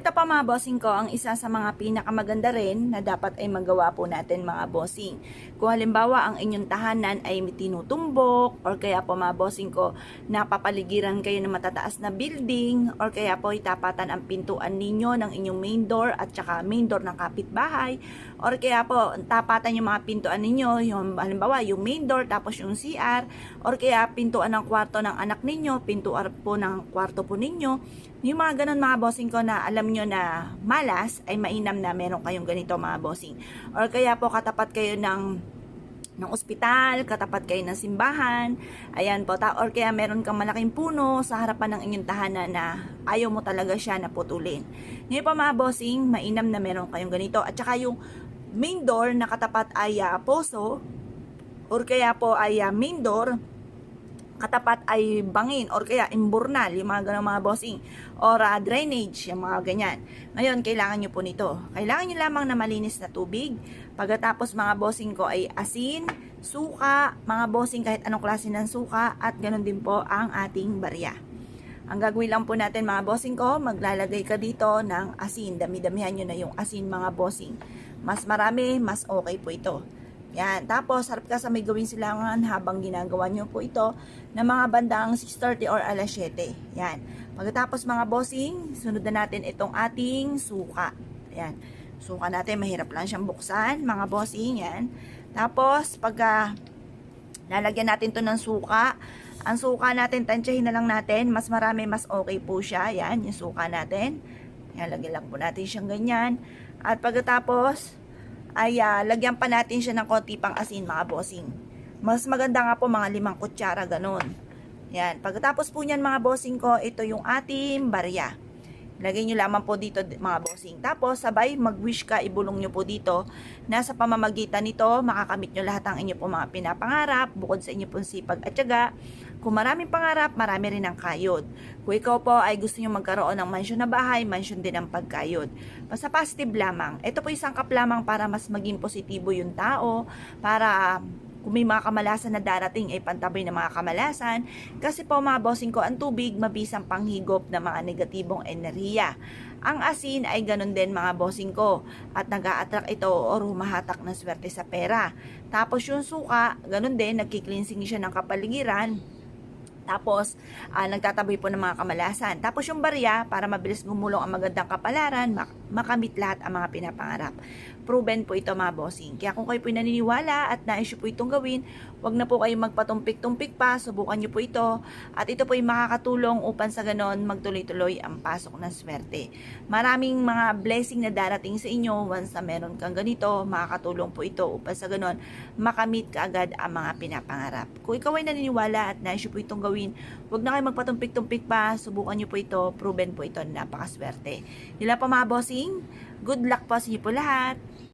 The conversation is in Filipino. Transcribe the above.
Ito pa mga bossing ko, ang isa sa mga pinakamaganda rin na dapat ay magawa po natin mga bossing. Kung halimbawa ang inyong tahanan ay tinutumbok or kaya po mga bossing ko, napapaligiran kayo ng matataas na building or kaya po itapatan ang pintuan ninyo ng inyong main door at saka main door ng kapitbahay or kaya po tapatan yung mga pintuan ninyo, yung halimbawa yung main door tapos yung CR or kaya pintuan ng kwarto ng anak ninyo, pintuan po ng kwarto po ninyo. Yung mga ganun mga bossing ko na alam nyo na malas, ay mainam na meron kayong ganito mga bossing. Or kaya po katapat kayo ng ospital, katapat kayo ng simbahan, ayan po, or kaya meron kang malaking puno sa harapan ng inyong tahanan na ayaw mo talaga siya naputulin. Ngayon po mga bossing, mainam na meron kayong ganito. At saka yung main door na katapat ay poso, or kaya po ay main door, katapat ay bangin or kaya imburnal, yung mga ganun mga bossing, or drainage, yung mga ganyan. Ngayon, kailangan nyo po nito. Kailangan nyo lamang na malinis na tubig. Pagkatapos mga bossing ko ay asin, suka, mga bossing kahit anong klase ng suka, at ganun din po ang ating barya. Ang gagawin lang po natin mga bossing ko, maglalagay ka dito ng asin. Dami-damihan nyo na yung asin mga bossing. Mas marami, mas okay po ito. Yan. Tapos, harap ka sa may gawin silangan habang ginagawa nyo po ito na mga bandang 6:30 or alas 7. Yan. Pagkatapos mga bossing, sunod na natin itong ating suka. Yan. Suka natin, mahirap lang siyang buksan, mga bossing. Yan. Tapos, pagka lalagyan natin to ng suka, ang suka natin, tansyahin na lang natin. Mas marami, mas okay po siya. Yan, yung suka natin. Yan, lagyan lang po natin siyang ganyan. At pagkatapos, ay lagyan pa natin siya ng konti pang asin mga bossing. Mas maganda nga po mga 5 kutsara ganun. Yan. Pagkatapos po niyan mga bossing ko, ito yung ating barya. Lagay nyo lamang po dito mga bossing. Tapos sabay mag-wish ka, ibulong nyo po dito na sa pamamagitan nito makakamit nyo lahat ng inyo po mga pinapangarap bukod sa inyo pong sipag at tiyaga. Kung maraming pangarap, marami rin ang kayod. Kung ikaw po ay gusto nyo magkaroon ng mansyon na bahay, mansyon din ang pagkayod. Basta positive lamang. Ito po isang kap lamang para mas maging positibo yung tao, para kung may mga kamalasan na darating ay pantabay ng mga kamalasan. Kasi po mga bossing ko, ang tubig mabisang panghigop ng mga negatibong enerhiya. Ang asin ay ganun din mga bossing ko at nag-a-attract ito o humahatak ng swerte sa pera. Tapos yung suka, ganun din, nagki-cleansing siya ng kapaligiran. Tapos, nagtataboy po ng mga kamalasan. Tapos yung barya, para mabilis gumulong ang magandang kapalaran, makamit lahat ang mga pinapangarap. Proven po ito mga bossing. Kaya kung kayo po naniniwala at nais po itong gawin, wag na po kayong magpatumpik-tumpik pa, subukan nyo po ito. At ito po yung makakatulong upang sa ganon magtuloy-tuloy ang pasok ng swerte. Maraming mga blessing na darating sa inyo once na meron kang ganito, makakatulong po ito upang sa ganon makamit kaagad ang mga pinapangarap. Kung ikaw ay naniniwala at nais po itong gawin, wag na kayo magpatumpik-tumpik pa, subukan nyo po ito, proven po ito, napakaswerte. Yun lang po mga bossing, good luck po sa inyo po lahat.